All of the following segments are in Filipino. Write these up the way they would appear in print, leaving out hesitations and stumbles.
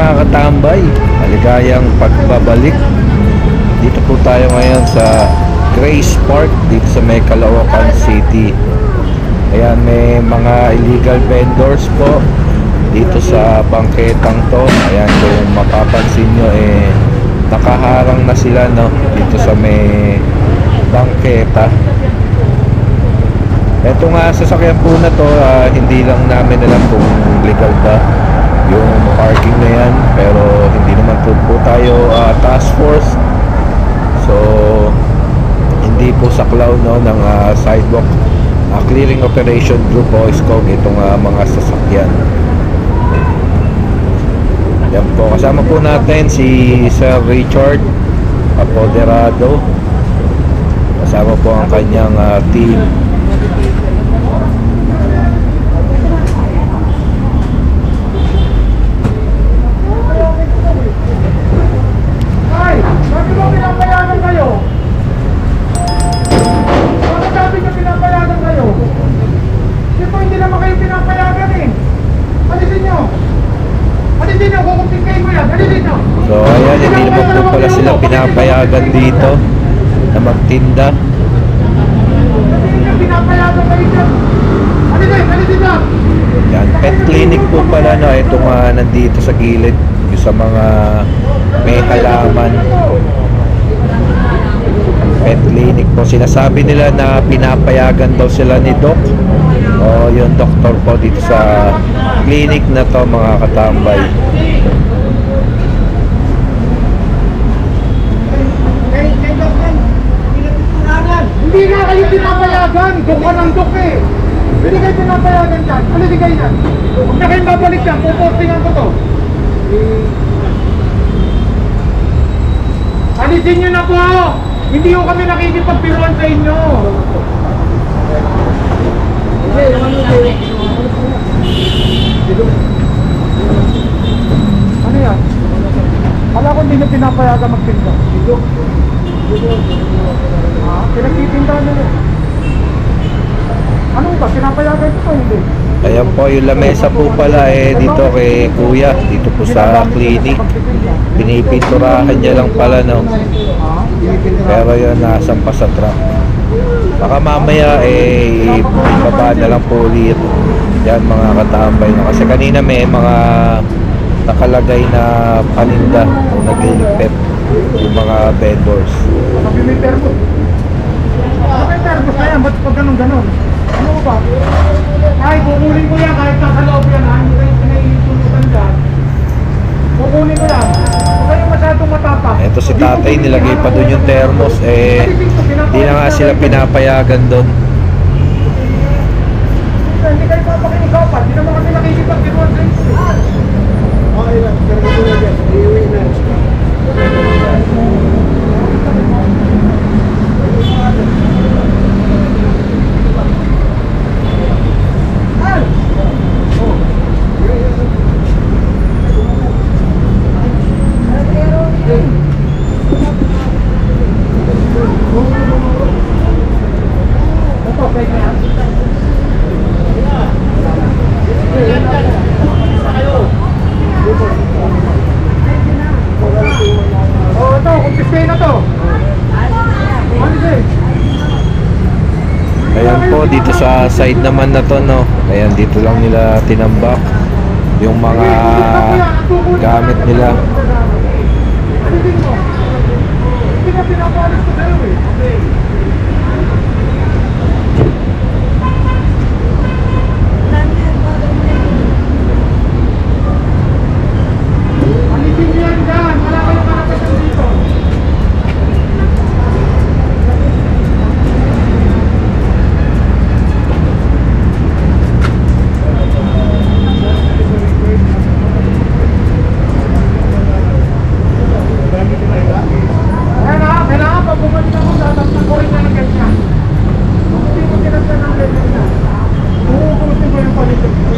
mga katambay, maligayang pagbabalik. Dito po tayo ngayon sa Grace Park dito sa may Caloocan City. Ayan, may mga illegal vendors po dito sa bangketang to. Ayan, kung mapapansin nyo nakaharang na sila, no, dito sa may bangketa. Ito nga sasakyan po na to, hindi lang namin alam kung legal ba yung parking na yan, pero hindi naman po tayo task force, so hindi po saklaw, no, ng sidewalk clearing operation group o SCOG itong mga sasakyan. Yan po, kasama po natin si Sir Richard Apoderado, kasama po ang kanyang team. So ayan, hindi naman po pala sila pinapayagan dito na magtinda. Yan, pet clinic po pala, no, itong nandito sa gilid, yung sa mga may halaman. Pet clinic po, sinasabi nila na pinapayagan daw sila ni Doc o yung doktor po dito sa clinic na to, mga katambay. Hindi nga kayo pinapayagan, Dok ka ng Dok eh. Hindi kayo pinapayagan dyan, alisin kayo yan. Huwag na kayong babalik dyan, pupostingan ko to. Alisin nyo na po! Hindi ko kami nakikipagpiruan sa inyo. Ano yan? Kala ko hindi na pinapayagan magtinda. Pinagtitinda nyo. Ano ba? Pinapayagan ito hindi? Ayan po, yung lamesa po pala dito kay Kuya, dito po sa clinic. Pinipinturahan niya lang pala, no. Pero yun, nasampa sa truck. Baka mamaya ibaba na lang po ulit. Yan, mga katambay, no. Kasi kanina may mga nakalagay na paninda o nagliligpit yung mga vendors. Sabi may termos. May termos na yan, ba't pag ganun-ganun? Ano ba? Ay, kukunin ko yan kahit nasa loob yan, ha? Hindi kayo pinahihintulutan dyan. Kukunin ko yan. Huwag kayong masyadong matapang. Ito si tatay, nilagay pa doon yung thermos, di na nga sila pinapayagan doon. Hindi kayo papakinigapan, hindi naman kami nakikipag-tiruan sa inyo. Okay lang, karga ko na dyan. Iuwi na. Ayan po, dito sa side naman na to, no. Ayan, dito lang nila tinambak yung mga gamit nila.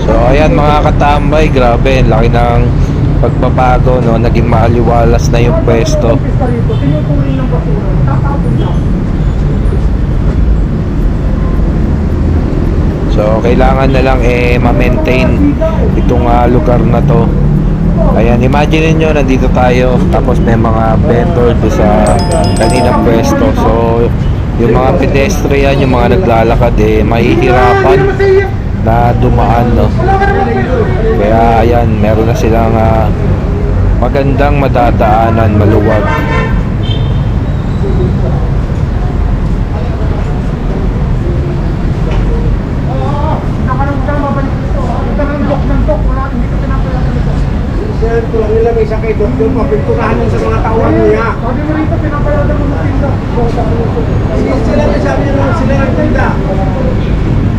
So ayan, mga katambay, grabe, laki ng pagbabago, no. Naging maaliwalas na yung pwesto. So kailangan na lang ma-maintain itong lugar na to Ayan, imagine nyo, nandito tayo, tapos may mga vendor doon sa kaninang pwesto. So, yung mga pedestrian, yung mga naglalakad, mahihirapan na dumaan, no? Kaya, ayan, meron na silang magandang madadaanan, maluwag. Sir, ko lang nila may sakay doktor, papinturahan yun sa mga tauhan niya. Sabi mo rito, pinapayagan mo ng tinda. Sila may sabi nyo, sila ang tinda.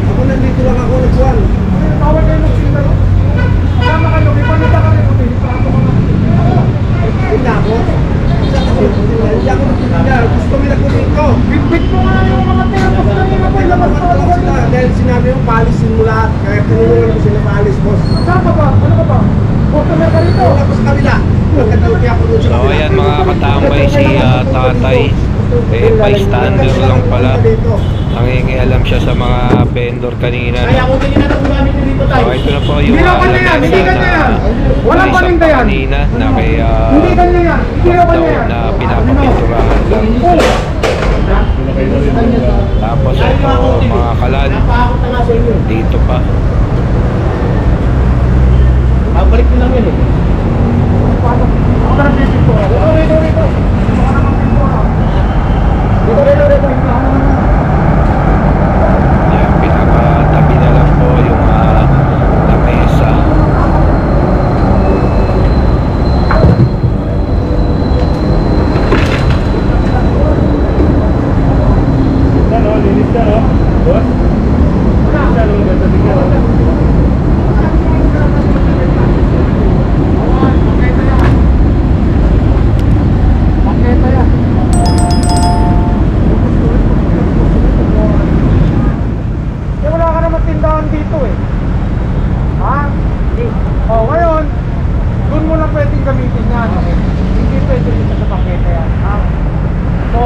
Ako nandito lang ako nagsuwan. Tawag kayo ng tinda. Kasama kayo, may panita kami. Tinda ako? Hindi ako nagtinda. Gusto mo nagkunin ko. Bitbit mo nga yung mga tinapos na yung mga labas na sila. Dahil sinabi mo, paalisin mo lahat. Kaya tinulungan ko sila paalis, boss. Saan ka ba? Ano ka ba? Customer ka rito. Tapos kabila. Nagkatawag ako doon sa So, ayan mga katambay, si tatay, bystander lang pala. Nangingialam siya sa mga vendor kanina. Kaya kung kanina na gumamit nyo dito tayo. So, ito na po yung Hindi naman na yan, hindi ganyan yan. Walang paninda yan. kanina na kay Hindi ganyan yan. Hindi naman daw yan. na pinapapinturahan lang. Tapos ito mga kalan, Napakakot na nga sa inyo. dito pa. Balik nyo lang yun eh. Ako na nagpipinto. Rito, rito. Baka naman pinto. Rito. Ayan, pinapatabi na lang po yung lamesa. Ano, linis ka no? Boss? Ano, gagawin ka no? Wala ka naman tindahan dito eh. Ha? Oh, ngayon, doon mo lang pwedeng gamitin yan. Hindi pwede dito sa pakete yan. Ha? So,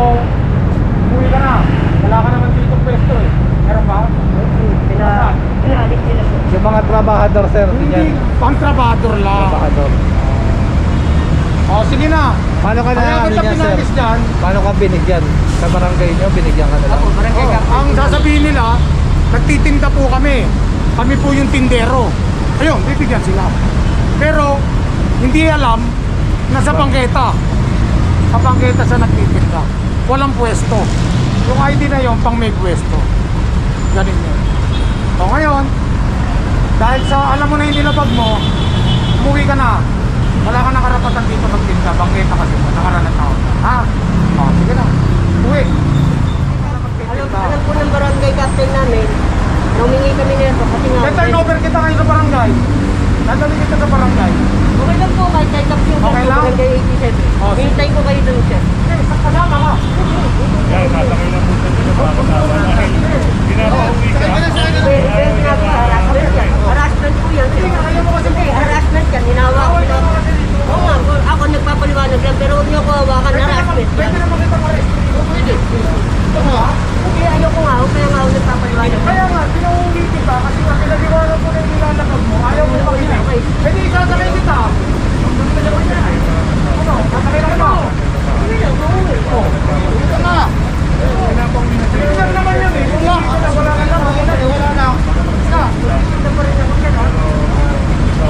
umuwi ka na. Wala ka naman dito pwesto eh. Meron ba? Pinalis nila po. Yung mga trabahador, sir, Hindi, pang-trabador lang. Trabahador. Oh, sige na. Paano ka Kaya na ano kita niya, sir? pinalis dyan. Paano ka binigyan? Sa barangay nyo, binigyan ka na lang? Ang sasabihin nila, nagtitinda po kami. Kami po yung tindero. Ayun, bibigyan sila. Pero, hindi alam na sa bangketa. Sa bangketa siya nagtitinda. Walang pwesto. Yung ID na yon pang may pwesto. Ganun yun. O ngayon, dahil sa alam mo na yung nilabag mo, umuwi ka na. Wala ka na karapatan dito magtinda. Bangketa kasi mo, nakaraan ng taon. Ha? O, sige na. Uwi. Alam po ng barangay captain namin, humingi kami nito kasi nga... May turnover kita ngayon sa barangay. Nadali kita sa barangay. Okay lang po, kahit kay captain sa Okay lang? barangay 87. Oh, sige. Hintay ko kayo dun, sir. Sige, kasama ka. Pero ginagawa, harassment yan. Harassment po yan, sir. Hindi, harassment yan. Hinawa ko na. Oo nga, ako nagpapaliwanag lang, pero huwag niyo ko hawakan, harassment yan. Pwede naman kita ma-arrest. Pwede. Hindi, ayoko nga, huwag kaya nga ako nagpapaliwanag. Kaya nga, pinauwi kita kasi nga pinag-iwanan ko na yung nilalakad mo. Ayaw mo pakinig. Pwede isasakay kita. Ano? Sasakay na kita. Hindi lang, uuwi. Ito na. Pinag naman yun eh. Wala ka na, wala ka na. Wala na. Isa. Ito pa rin ako yan, ha?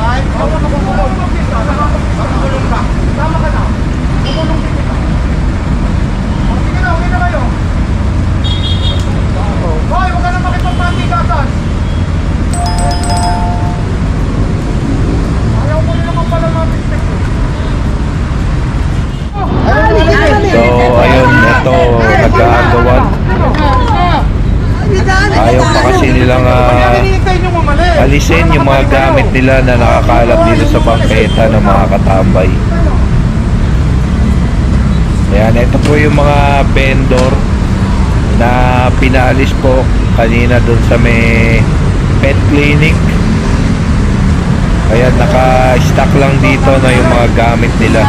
Ay, ikaw na makukulong. Makukulong ka. Tama ka na. Makukulong din kita. O, sige na, uwi na kayo. Hoy, huwag ka na makipagpatikasan. Ayaw ko rin naman pala ma-respect eh. So, ayun, ito, nag-aagawan. Ayaw pa kasi nilang Hinihintay nyo mamali. alisin yung mga gamit nila na nakakalat dito sa bangketa ng mga katambay. Ayan, ito po yung mga vendor na pinaalis po kanina doon sa may pet clinic. Ayan, naka-stack lang dito na yung mga gamit nila.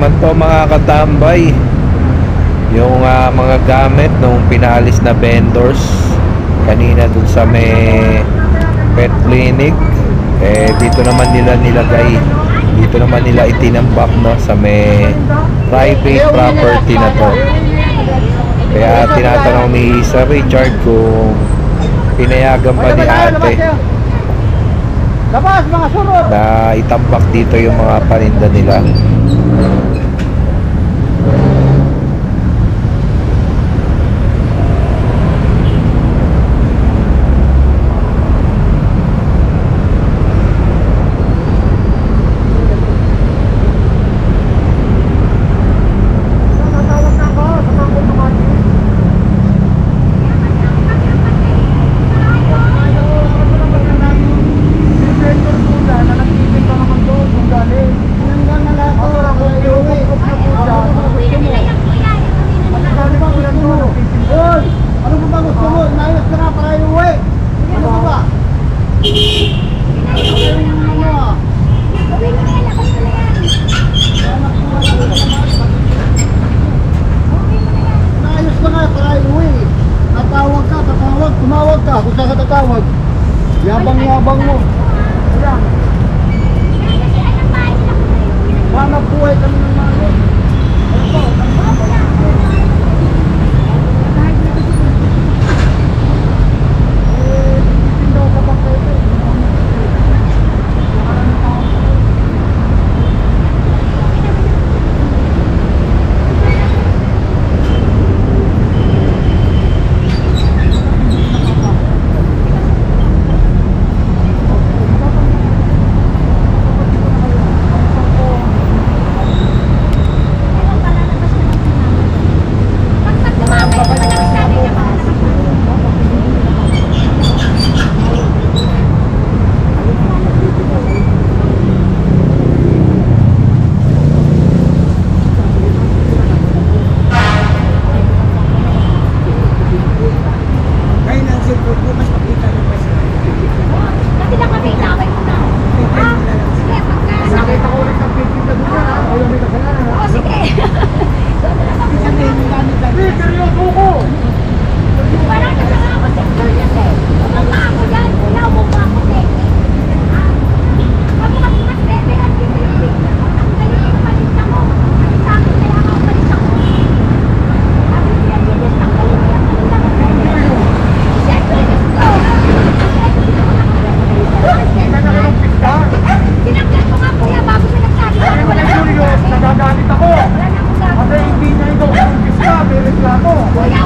naman po mga katambay yung mga gamit nung pinalis na vendors kanina dun sa may pet clinic. Dito naman nila nilagay, dito naman nila itinambak, no, sa may private property na to. Kaya tinatanong ni Sir Richard kung pinayagan pa ni ate Labas mga sunod! na itambak dito yung mga paninda nila. Tatawag na ako sa mga kumamati. Vendor po dyan na nagtipid ka naman doon kung galing. Tinanggal na lahat doon. Ako yung bukok na po dyan. Magkano ba yan doon? Hoy! Ano ba gusto mo? Inayos ka na para iuwi. Ano ba ba? Inayos ka nga para iuwi. Tatawag ka, tumawag ka. Kung saan ka tatawag? Yabang-yabang mo. Ayan. Hanap buhay kami ng mga nakita ko ulit ang pipinta doon yan. Ayaw may kasalanan. Hindi, seryoso ko. Nagagalit ako. Kasi hindi niya ito ang pista, may reklamo. Kuya,